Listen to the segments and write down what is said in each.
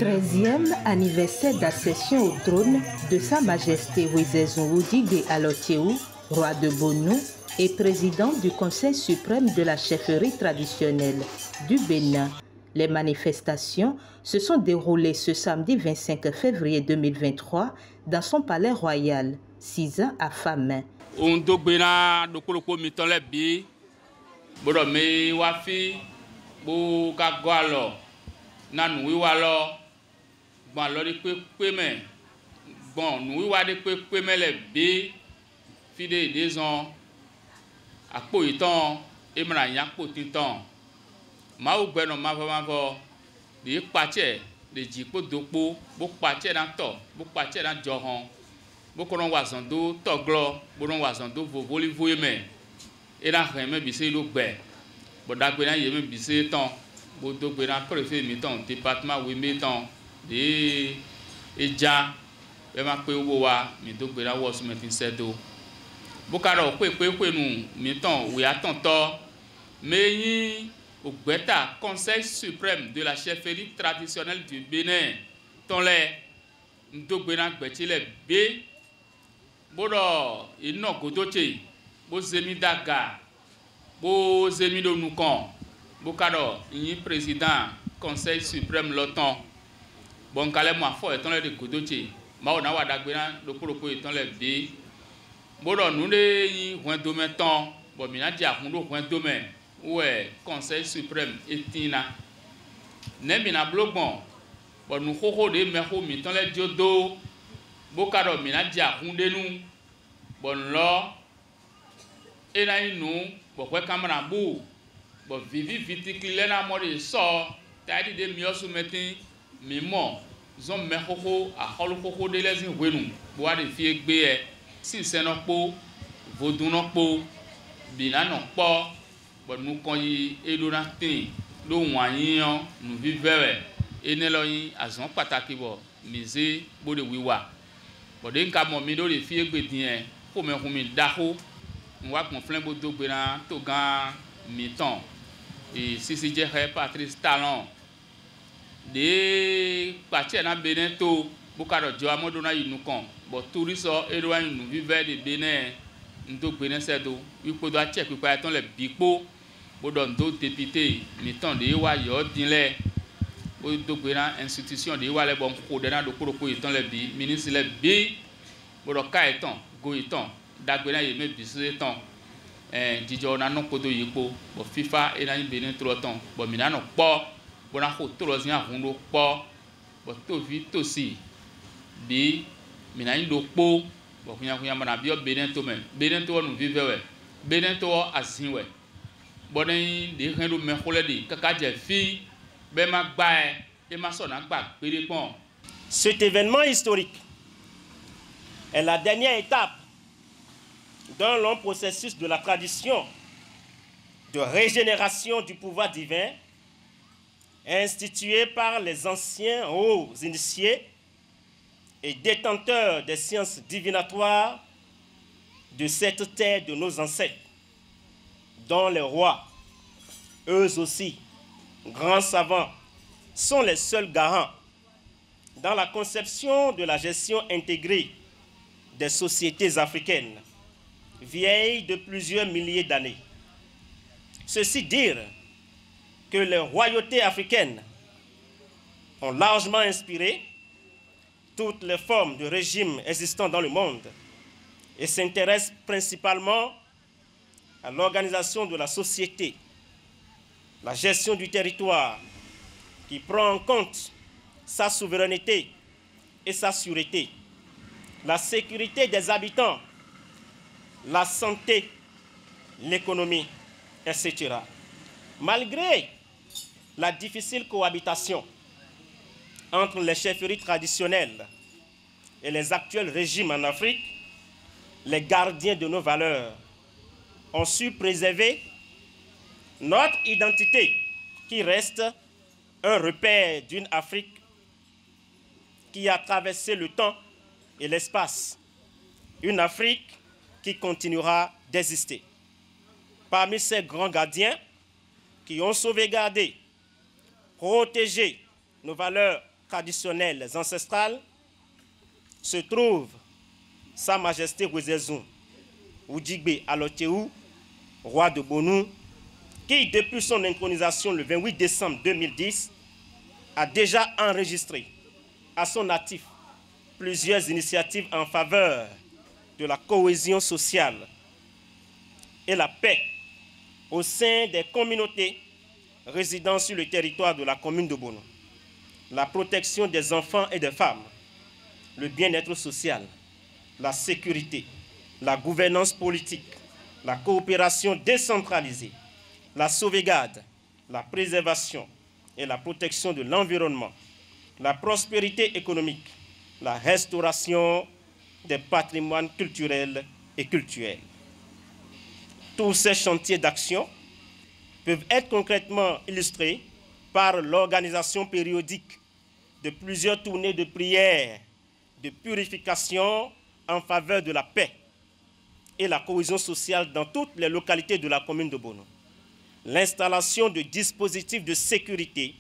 13e anniversaire d'accession au trône de Sa Majesté Wezezun Alotiéou, roi de Bonou et président du Conseil suprême de la chefferie traditionnelle du Bénin. Les manifestations se sont déroulées ce samedi 25 février 2023 dans son palais royal, 6 ans à Famè. Bon, nous avons des fidèles des ans à Poiton et Manayan Potiton. Mao Beno Mavamavo, des pâtiers, des jipo dopo, beaucoup pâtiers dans to, beaucoup pâtiers dans Joron, beaucoup de Wazando, Toglo, beaucoup de Wazando, Vovoli Voyeme, et dans Réme Bissé Loubé. Bon, d'Agbena Yeme Bissé Ton, Bodo Bena Préfet Miton, département Wimeton, des Eja. Bema pe wowa mi do gbera wo so metin sedo bukaro pe nu mi ton we atonto meyin ogbeta Conseil suprême de la chefferie traditionnelle du Bénin tonle ndo gbera gbetile be bodo ino godoche bo zemi daga bo zemi do nukon bukaro yin président Conseil suprême l'OTAN bon kale mo afo etonle de godoche Mao na wa dagbena lopoloko etan le bi bodo nu le yin hwen dometon bo mi na dia kun do hwen domen ouais Conseil suprême etina ne mi na blogbon bo nu koko de me ko mi tan le diodo bo kado mi na dia kun de nu bo nlo e na inu bo kwe camera bu bo vivi vitikile na mo de so tadi de mi osu metin mi mo zon me koko a holo koko de les wenu bo wa de fie gbe e si se no po vodun no po bina no po bo nu kon yi elona tin lo wan yin nu vivere ene lo yin azon pataki bo mize bo de wiwa bo de nka mo mi do de fie gbe din e ko me hun mi dako nwa kon flen bo do gbe na to gan mi ton e sisi je Patrice Talon de parti na Bénin to bukaro jo amodo na yinukon but touriso eroa inu vive de Bénin ndo Bénin sedo wipo do a check pipa ton le bipo bodo ndo député mi ton de wa yo dinle o do Bénin institution de wa le bon ko de na do koroko iton le bi ministre le bi bodo ka iton go iton dagbena ye me bise ton dijo na no kodo yipo bo FIFA e na Bénin tro ton bo mi na no po bona ko tolozin ahundo po bo to vi to si bi mina ndo po bo kunya mana bi o Bénin to men Bénin to nu vive we Bénin to azin we bo den de hen do me khole di kaka je fi be ma gba e ma so na gba pere pon. Cet événement historique est la dernière étape d'un long processus de la tradition de régénération du pouvoir divin institué par les anciens hauts initiés et détenteurs des sciences divinatoires de cette terre de nos ancêtres, dont les rois, eux aussi, grands savants, sont les seuls garants dans la conception de la gestion intégrée des sociétés africaines, vieilles de plusieurs milliers d'années. Ceci dire que les royautés africaines ont largement inspiré toutes les formes de régimes existants dans le monde et s'intéressent principalement à l'organisation de la société, la gestion du territoire qui prend en compte sa souveraineté et sa sûreté, la sécurité des habitants, la santé, l'économie, etc. Malgré la difficile cohabitation entre les chefferies traditionnelles et les actuels régimes en Afrique, les gardiens de nos valeurs ont su préserver notre identité qui reste un repère d'une Afrique qui a traversé le temps et l'espace, une Afrique qui continuera d'exister. Parmi ces grands gardiens qui ont sauvegardé, protégé nos valeurs traditionnelles ancestrales se trouve Sa Majesté Wezezun Odigbe Alotewu, roi de Bonou, qui, depuis son intronisation le 28 décembre 2010, a déjà enregistré à son actif plusieurs initiatives en faveur de la cohésion sociale et la paix au sein des communautés résidant sur le territoire de la commune de Bonou. La protection des enfants et des femmes, le bien-être social, la sécurité, la gouvernance politique, la coopération décentralisée, la sauvegarde, la préservation et la protection de l'environnement, la prospérité économique, la restauration des patrimoines culturels et cultuels. Tous ces chantiers d'action peuvent être concrètement illustrés par l'organisation périodique de plusieurs tournées de prière, de purification en faveur de la paix et la cohésion sociale dans toutes les localités de la commune de Bonou. L'installation de dispositifs de sécurité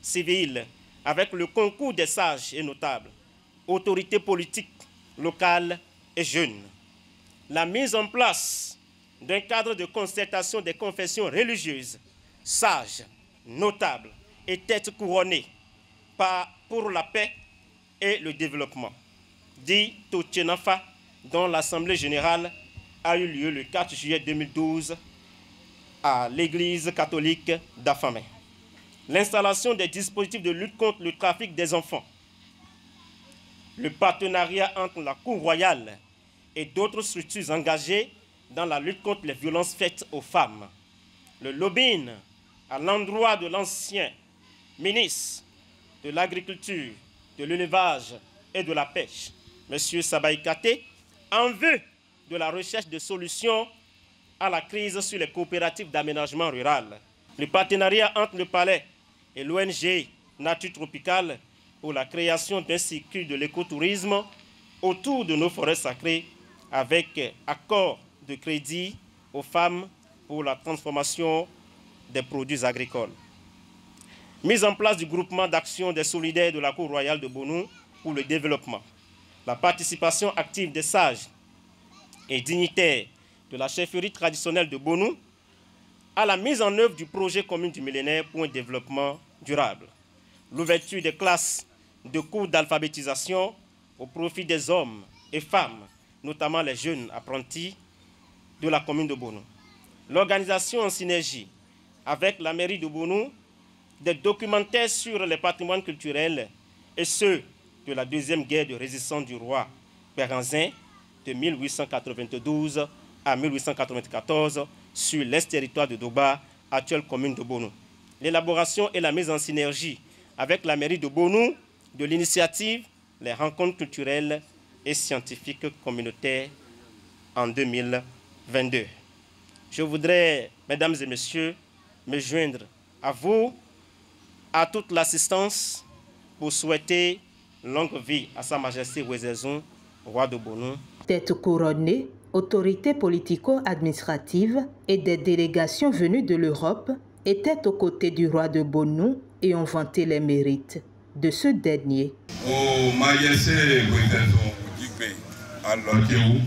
civile avec le concours des sages et notables, autorités politiques locales et jeunes. La mise en place d'un cadre de concertation des confessions religieuses, sages, notables et têtes couronnées pour la paix et le développement, dit Totchenafa, dont l'Assemblée générale a eu lieu le 4 juillet 2012 à l'Église catholique d'Afamé. L'installation des dispositifs de lutte contre le trafic des enfants, le partenariat entre la Cour royale et d'autres structures engagées dans la lutte contre les violences faites aux femmes, le lobbying à l'endroit de l'ancien ministre de l'Agriculture, de l'Élevage et de la Pêche, M. Sabaï Kate, en vue de la recherche de solutions à la crise sur les coopératives d'aménagement rural. Le partenariat entre le Palais et l'ONG Nature Tropicale pour la création d'un circuit de l'écotourisme autour de nos forêts sacrées avec accord de crédit aux femmes pour la transformation des produits agricoles. Mise en place du groupement d'action des solidaires de la Cour royale de Bonou pour le développement. La participation active des sages et dignitaires de la chefferie traditionnelle de Bonou à la mise en œuvre du projet commun du millénaire pour un développement durable. L'ouverture des classes de cours d'alphabétisation au profit des hommes et femmes, notamment les jeunes apprentis de la commune de Bonou. L'organisation en synergie avec la mairie de Bonou des documentaires sur les patrimoines culturels et ceux de la deuxième guerre de résistance du roi Béranzin de 1892 à 1894 sur l'ex-territoire de Doba, actuelle commune de Bonou. L'élaboration et la mise en synergie avec la mairie de Bonou de l'initiative Les rencontres culturelles et scientifiques communautaires en 2022. Je voudrais, mesdames et messieurs, me joindre à vous, à toute l'assistance, pour souhaiter longue vie à Sa Majesté Wezezun, roi de Bonou. Tête couronnée, autorités politico-administratives et des délégations venues de l'Europe étaient aux côtés du roi de Bonou et ont vanté les mérites de ce dernier. Au Majesté Wezezun Odigbe Alotewu,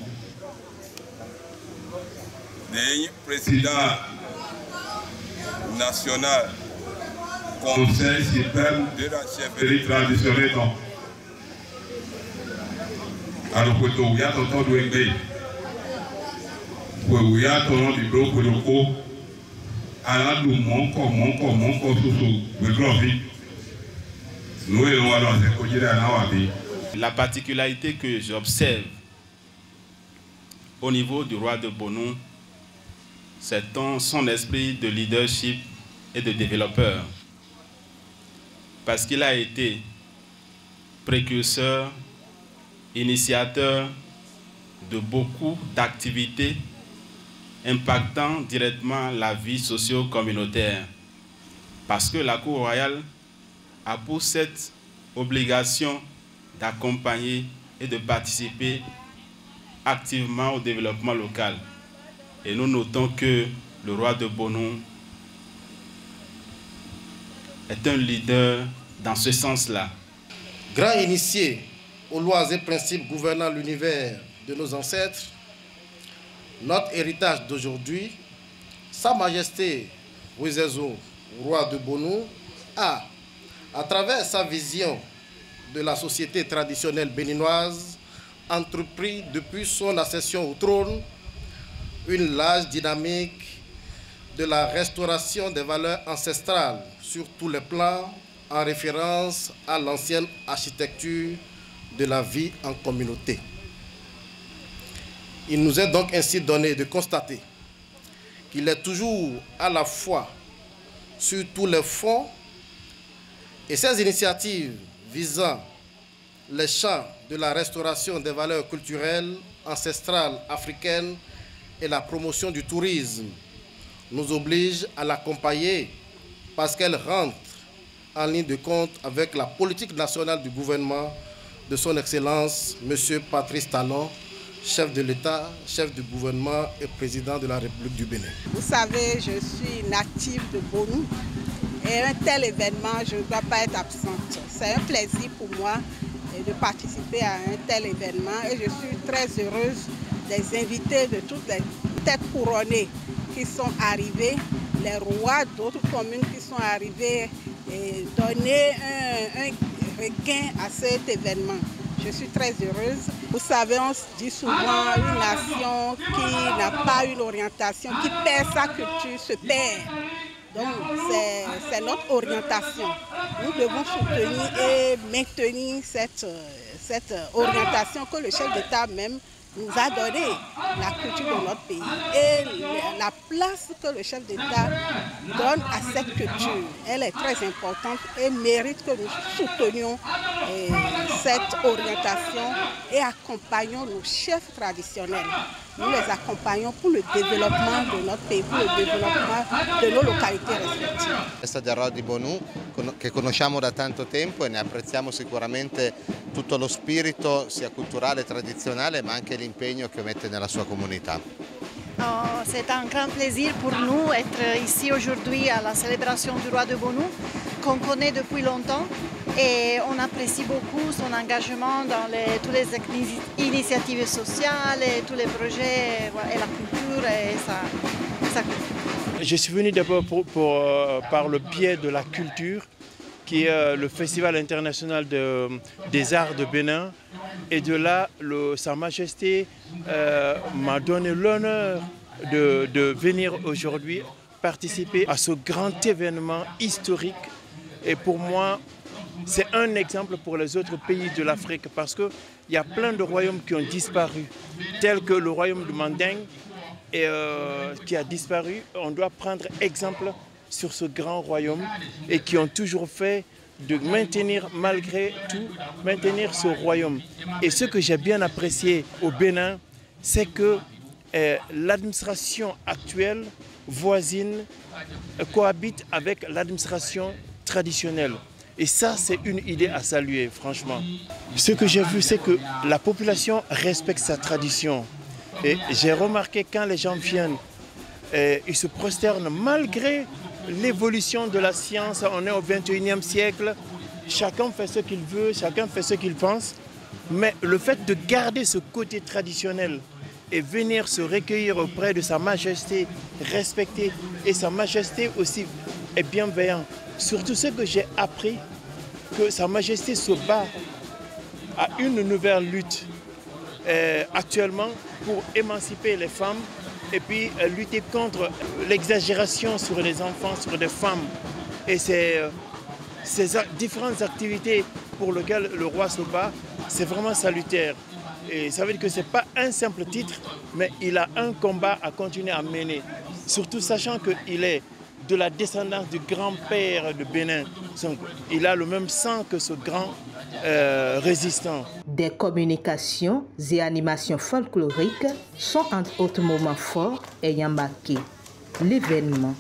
président national Conseil suprême de la chefferie traditionnelle. Alors que tu as ton de aider, tu as ton de bloc de co, alors nous manquons La particularité que j'observe au niveau du roi de Bonou, c'est son esprit de leadership et de développeur. Parce qu'il a été précurseur, initiateur de beaucoup d'activités impactant directement la vie socio-communautaire. Parce que la Cour royale a pour cette obligation d'accompagner et de participer activement au développement local. Et nous notons que le roi de Bonou est un leader dans ce sens-là. Grand initié aux lois et principes gouvernant l'univers de nos ancêtres, notre héritage d'aujourd'hui, Sa Majesté Wezezo, roi de Bonou, a, à travers sa vision de la société traditionnelle béninoise, entrepris depuis son accession au trône une large dynamique de la restauration des valeurs ancestrales sur tous les plans, en référence à l'ancienne architecture de la vie en communauté. Il nous est donc ainsi donné de constater qu'il est toujours à la fois sur tous les fronts et ces initiatives visant les champs de la restauration des valeurs culturelles ancestrales africaines et la promotion du tourisme nous obligent à l'accompagner parce qu'elle rentre en ligne de compte avec la politique nationale du gouvernement de son Excellence, M. Patrice Talon, chef de l'État, chef du gouvernement et président de la République du Bénin. Vous savez, je suis native de Bonou et un tel événement, je ne dois pas être absente. C'est un plaisir pour moi de participer à un tel événement et je suis très heureuse des invités de toutes les têtes couronnées qui sont arrivés, les rois d'autres communes qui sont arrivés et donner un regain à cet événement. Je suis très heureuse. Vous savez, on se dit souvent une nation qui n'a pas une orientation, qui perd sa culture, se perd. Donc c'est notre orientation. Nous devons soutenir et maintenir cette orientation que le chef d'État même nous a donné, la culture de notre pays et la place que le chef d'État donne à cette culture. Elle est très importante et mérite que nous soutenions cette orientation et accompagnons nos chefs traditionnels. Nous les accompagnons pour le développement de notre pays, pour le développement de nos localités respectives. Festa del Roi di Bonou, che conosciamo da tanto tempo e ne apprezziamo sicuramente tutto lo spirito sia culturale, tradizionale, ma anche l'impegno che mette nella sua comunità. C'est un grand plaisir pour nous d'être ici aujourd'hui à la célébration du Roi de Bonou, qu'on connaît depuis longtemps. Et on apprécie beaucoup son engagement dans toutes les initiatives sociales, et tous les projets, et la culture et sa culture. Je suis venu d'abord par le biais de la culture, qui est le Festival international des arts de Bénin. Et de là, Sa Majesté m'a donné l'honneur de venir aujourd'hui participer à ce grand événement historique. Et pour moi, c'est un exemple pour les autres pays de l'Afrique parce qu'il y a plein de royaumes qui ont disparu, tels que le royaume de Manding qui a disparu. On doit prendre exemple sur ce grand royaume et qui ont toujours fait de maintenir, malgré tout, maintenir ce royaume. Et ce que j'ai bien apprécié au Bénin, c'est que l'administration actuelle voisine cohabite avec l'administration traditionnelle. Et ça, c'est une idée à saluer, franchement. Ce que j'ai vu, c'est que la population respecte sa tradition. Et j'ai remarqué quand les gens viennent, ils se prosternent malgré l'évolution de la science. On est au 21e siècle. Chacun fait ce qu'il veut, chacun fait ce qu'il pense. Mais le fait de garder ce côté traditionnel et venir se recueillir auprès de Sa Majesté, respecter, et Sa Majesté aussi est bienveillant. Surtout ce que j'ai appris, que Sa Majesté se bat à une nouvelle lutte actuellement pour émanciper les femmes et puis lutter contre l'exagération sur les enfants, sur les femmes. Et ces différentes activités pour lesquelles le roi se bat, c'est vraiment salutaire. Et ça veut dire que ce n'est pas un simple titre, mais il a un combat à continuer à mener. Surtout sachant qu'il est de la descendance du grand-père de Bénin. Donc, il a le même sang que ce grand résistant. Des communications et animations folkloriques sont entre autres moments forts ayant marqué l'événement.